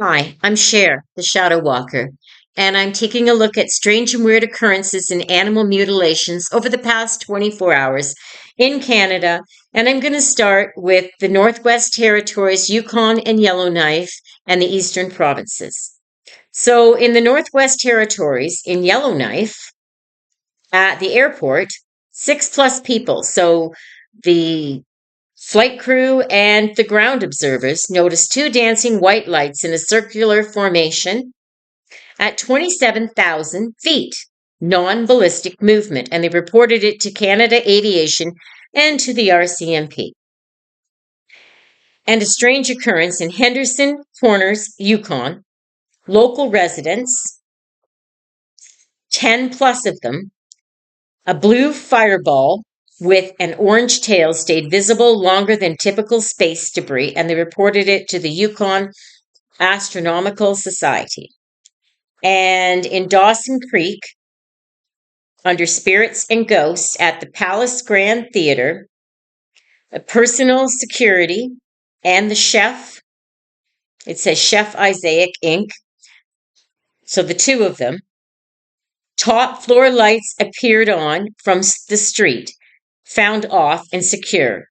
Hi, I'm Cher, the Shadow Walker, and I'm taking a look at strange and weird occurrences in animal mutilations over the past 24 hours in Canada. And I'm going to start with the Northwest Territories, Yukon and Yellowknife, and the Eastern Provinces. So, in the Northwest Territories, in Yellowknife, at the airport, 6+ people. So, the flight crew and the ground observers noticed two dancing white lights in a circular formation at 27,000 feet, non-ballistic movement, and they reported it to Canada Aviation and to the RCMP. And a strange occurrence in Henderson Corners, Yukon. Local residents, 10 plus of them, a blue fireball with an orange tail stayed visible longer than typical space debris, and they reported it to the Yukon Astronomical Society. And in Dawson Creek, under Spirits and Ghosts at the Palace Grand Theater, a personal security and the chef, it says Chef Isaac Inc., so the two of them, top floor lights appeared on from the street, found off and secure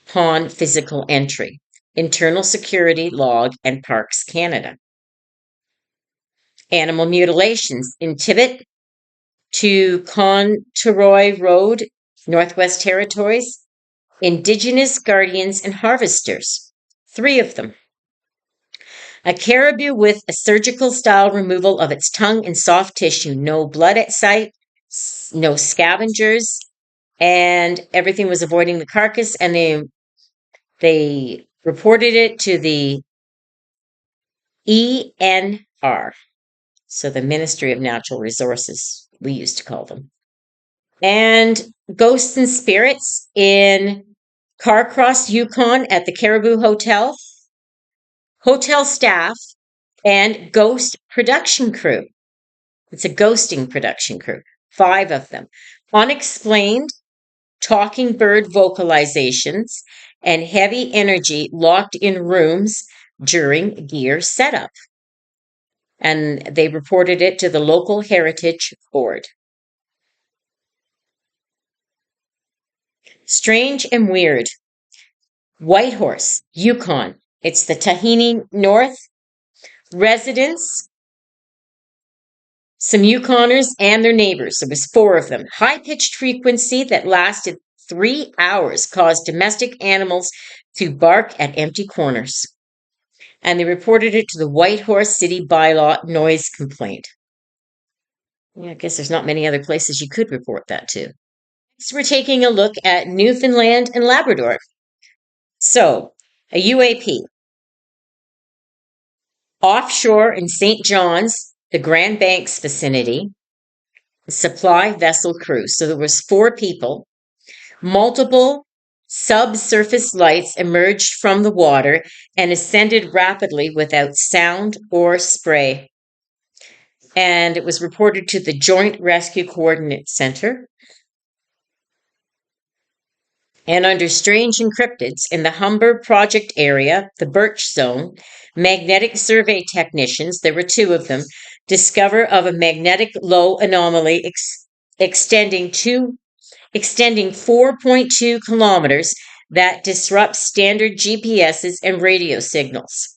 upon physical entry. Internal Security Log and Parks Canada. Animal mutilations in Tibet to Contaroy Road, Northwest Territories. Indigenous guardians and harvesters, 3 of them. A caribou with a surgical style removal of its tongue and soft tissue, no blood at sight, no scavengers, and everything was avoiding the carcass, and they reported it to the ENR, so the Ministry of Natural Resources, we used to call them. And ghosts and spirits in Carcross, Yukon at the Caribou Hotel. Hotel staff and ghost production crew. It's a ghosting production crew, 5 of them. Unexplained talking bird vocalizations and heavy energy locked in rooms during gear setup. And they reported it to the local heritage board. Strange and weird. Whitehorse, Yukon. It's the Tahini North residents, some Yukoners and their neighbors. There was 4 of them. High-pitched frequency that lasted 3 hours caused domestic animals to bark at empty corners. And they reported it to the Whitehorse City Bylaw noise complaint. Yeah, I guess there's not many other places you could report that to. Next, we're taking a look at Newfoundland and Labrador. So, a UAP. Offshore in St. John's, the Grand Banks vicinity, supply vessel crew. So there was 4 people. Multiple subsurface lights emerged from the water and ascended rapidly without sound or spray. And it was reported to the Joint Rescue Coordinate Center. And under strange encryptids in the Humber Project area, the Birch Zone, magnetic survey technicians, there were 2 of them, discover of a magnetic low anomaly extending 4.2 kilometers that disrupts standard GPSs and radio signals.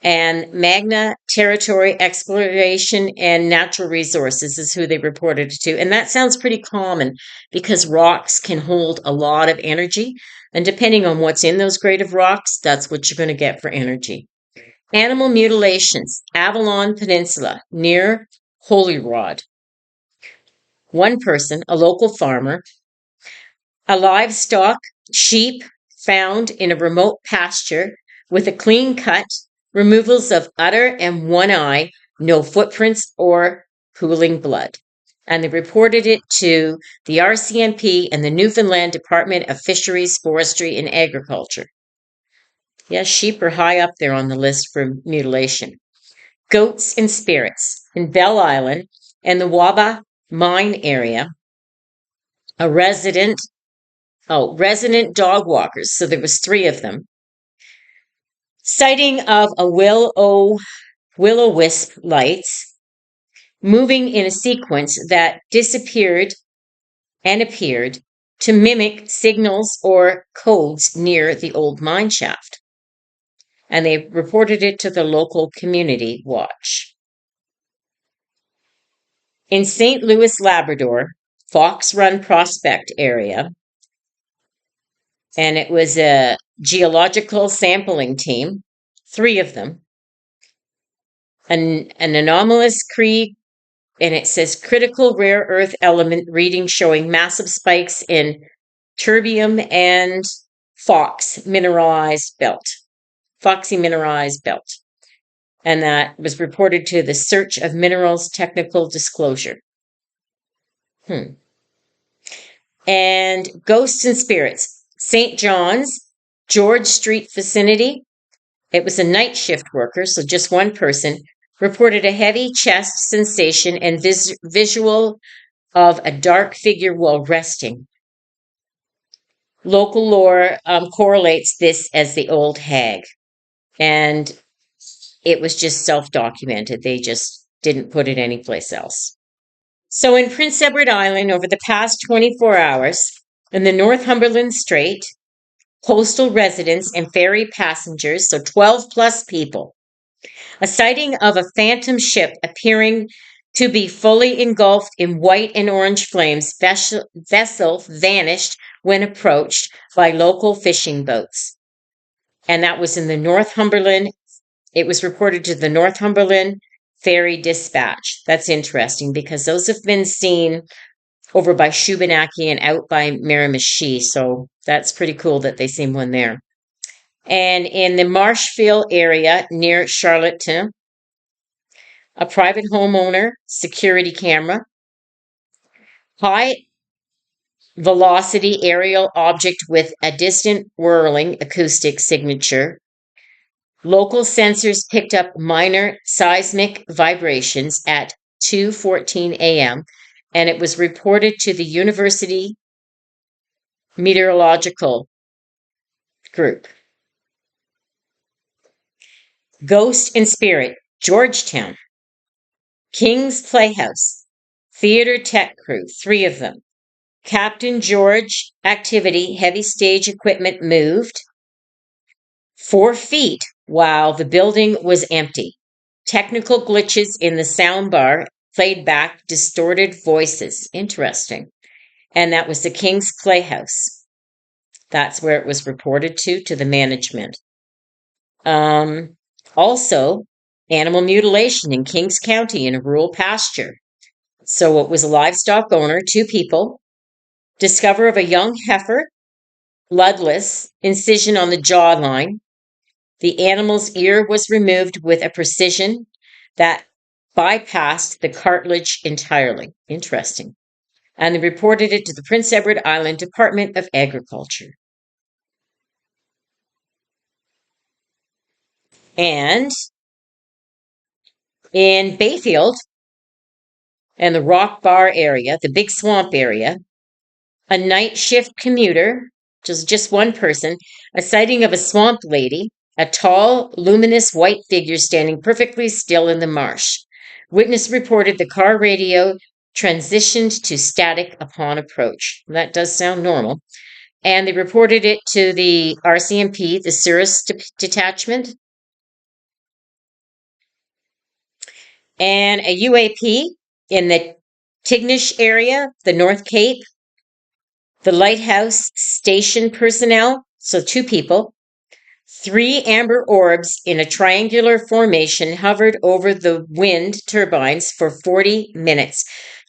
And Magna Territory Exploration and Natural Resources is who they reported it to. And that sounds pretty common because rocks can hold a lot of energy. And depending on what's in those grade of rocks, that's what you're going to get for energy. Animal mutilations, Avalon Peninsula, near Holyrod. 1 person, a local farmer, a livestock, sheep found in a remote pasture with a clean cut, removals of udder and 1 eye, no footprints or pooling blood. And they reported it to the RCMP and the Newfoundland Department of Fisheries, Forestry, and Agriculture. Yes, sheep are high up there on the list for mutilation. Goats and spirits in Bell Island and the Waba mine area. A resident dog walkers. So there was 3 of them. Sighting of a will-o'-wisp lights moving in a sequence that disappeared and appeared to mimic signals or codes near the old mine shaft. And they reported it to the local community watch. In St. Louis, Labrador, Fox Run Prospect area, and it was a geological sampling team, 3 of them, an anomalous creek, and it says critical rare earth element reading showing massive spikes in terbium and foxy mineralized belt. And that was reported to the Search of Minerals Technical Disclosure. And Ghosts and Spirits, St. John's, George Street vicinity. It was a night shift worker, so just one person, reported a heavy chest sensation and visual of a dark figure while resting. Local lore correlates this as the old hag. And it was just self-documented. They just didn't put it anyplace else. So in Prince Edward Island, over the past 24 hours, in the Northumberland Strait, coastal residents and ferry passengers, so 12 plus people, a sighting of a phantom ship appearing to be fully engulfed in white and orange flames. Vessel vanished when approached by local fishing boats. And that was in the Northumberland. It was reported to the Northumberland Ferry Dispatch. That's interesting because those have been seen over by Shubenacadie and out by Miramichi. So that's pretty cool that they seen one there. And in the Marshfield area near Charlottetown, a private homeowner security camera, high velocity aerial object with a distant whirling acoustic signature. Local sensors picked up minor seismic vibrations at 2:14 a.m. and it was reported to the University Meteorological Group. Ghost and Spirit, Georgetown, King's Playhouse, Theater Tech Crew, 3 of them. Captain George activity, heavy stage equipment moved 4 feet while the building was empty. Technical glitches in the soundbar played back distorted voices. Interesting. And that was the King's Playhouse. That's where it was reported to the management. Also, animal mutilation in Kings County in a rural pasture. So it was a livestock owner, 2 people, discover of a young heifer, bloodless, incision on the jawline. The animal's ear was removed with a precision that bypassed the cartilage entirely. Interesting. And they reported it to the Prince Edward Island Department of Agriculture. And in Bayfield and the Rock Bar area, the Big Swamp area, a night shift commuter, just one person, a sighting of a swamp lady, a tall, luminous white figure standing perfectly still in the marsh. Witness reported the car radio transitioned to static upon approach. That does sound normal. And they reported it to the RCMP, the Cirrus Detachment. And a UAP in the Tignish area, the North Cape. The lighthouse station personnel, so 2 people, 3 amber orbs in a triangular formation hovered over the wind turbines for 40 minutes,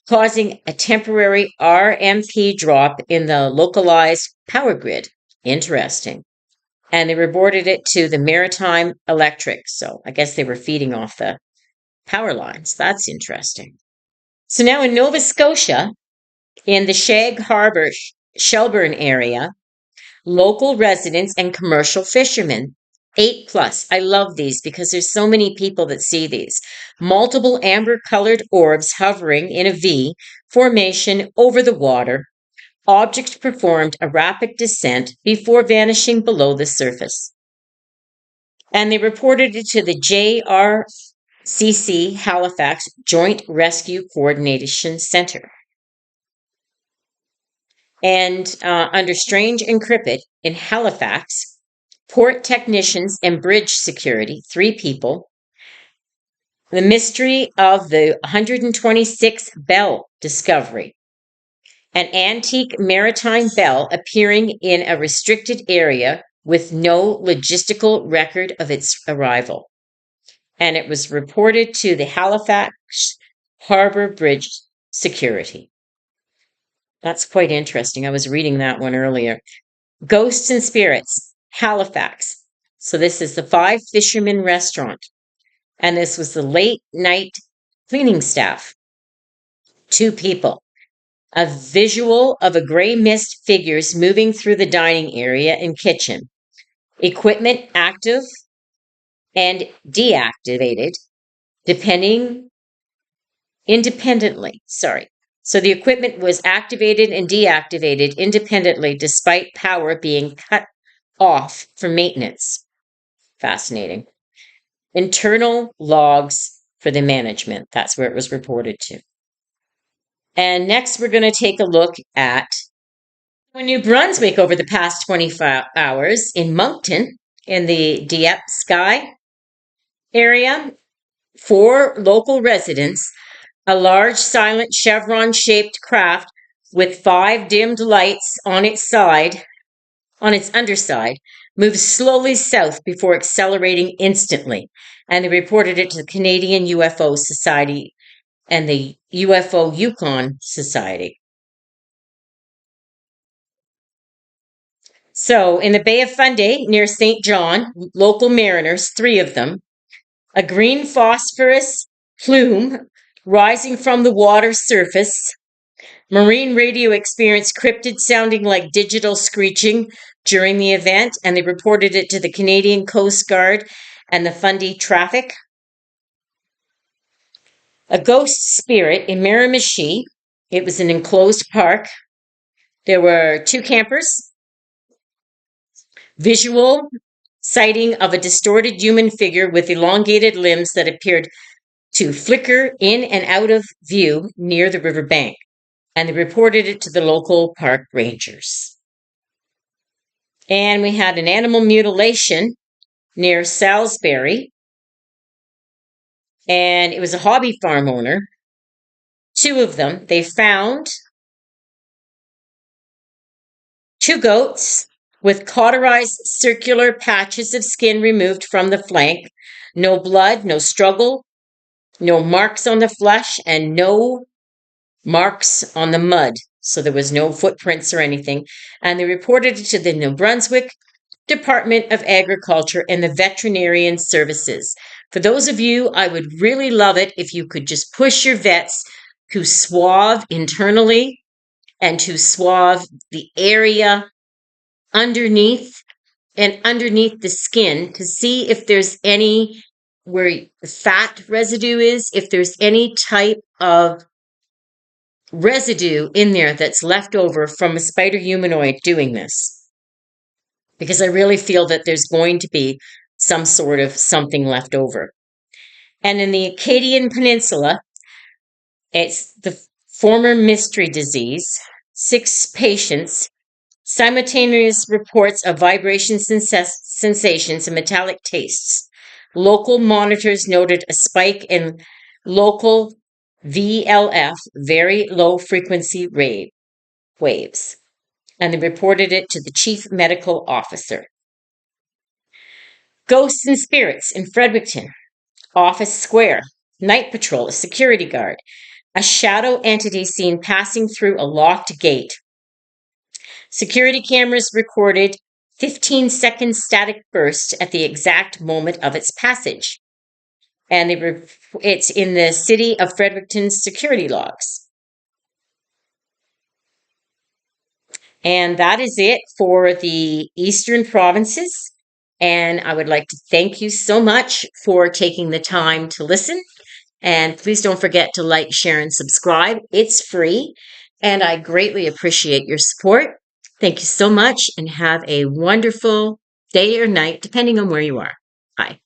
causing a temporary RMP drop in the localized power grid. Interesting. And they reported it to the Maritime Electric, so I guess they were feeding off the power lines. That's interesting. So now in Nova Scotia, in the Shag Harbor, Shelburne area, local residents and commercial fishermen, 8 plus. I love these because there's so many people that see these. Multiple amber-colored orbs hovering in a V formation over the water. Object performed a rapid descent before vanishing below the surface. And they reported it to the JRCC Halifax Joint Rescue Coordination Center. And under Strange and Crippet in Halifax, port technicians and bridge security, 3 people, the mystery of the 126 bell discovery, an antique maritime bell appearing in a restricted area with no logistical record of its arrival. And it was reported to the Halifax Harbor Bridge Security. That's quite interesting. I was reading that one earlier. Ghosts and Spirits, Halifax. So this is the Five Fishermen Restaurant. And this was the late night cleaning staff. 2 people. A visual of a gray mist figures moving through the dining area and kitchen. Equipment active and deactivated, independently. So the equipment was activated and deactivated independently despite power being cut off for maintenance. Fascinating. Internal logs for the management. That's where it was reported to. And next, we're going to take a look at New Brunswick over the past 24 hours in Moncton in the Dieppe Sky area. 4 local residents, a large silent chevron-shaped craft with 5 dimmed lights on its underside, moved slowly south before accelerating instantly. And they reported it to the Canadian UFO Society and the UFO Yukon Society. So, in the Bay of Fundy, near St. John, local mariners, 3 of them, a green phosphorus plume rising from the water surface. Marine radio experienced cryptid sounding like digital screeching during the event, and they reported it to the Canadian Coast Guard and the Fundy Traffic. A ghost spirit in Miramichi. It was an enclosed park. There were 2 campers. Visual sighting of a distorted human figure with elongated limbs that appeared to flicker in and out of view near the riverbank. And they reported it to the local park rangers. And we had an animal mutilation near Salisbury. And it was a hobby farm owner. 2 of them. They found 2 goats with cauterized circular patches of skin removed from the flank. No blood, no struggle, no marks on the flesh, and no marks on the mud. So there was no footprints or anything. And they reported it to the New Brunswick Department of Agriculture and the Veterinarian Services. For those of you, I would really love it if you could just push your vets to swab internally and to swab the area underneath the skin to see if there's any where the fat residue is, if there's any type of residue in there that's left over from a spider humanoid doing this. Because I really feel that there's going to be some sort of something left over. And in the Acadian Peninsula, it's the former mystery disease. 6 patients, simultaneous reports of vibration sensations and metallic tastes. Local monitors noted a spike in local VLF, very low frequency waves, and they reported it to the chief medical officer. Ghosts and Spirits in Fredericton, Office Square, night patrol, a security guard, a shadow entity seen passing through a locked gate. Security cameras recorded 15-second static bursts at the exact moment of its passage. And it's in the city of Fredericton's security logs. And that is it for the Eastern provinces. And I would like to thank you so much for taking the time to listen. And please don't forget to like, share, and subscribe. It's free. And I greatly appreciate your support. Thank you so much and have a wonderful day or night, depending on where you are. Bye.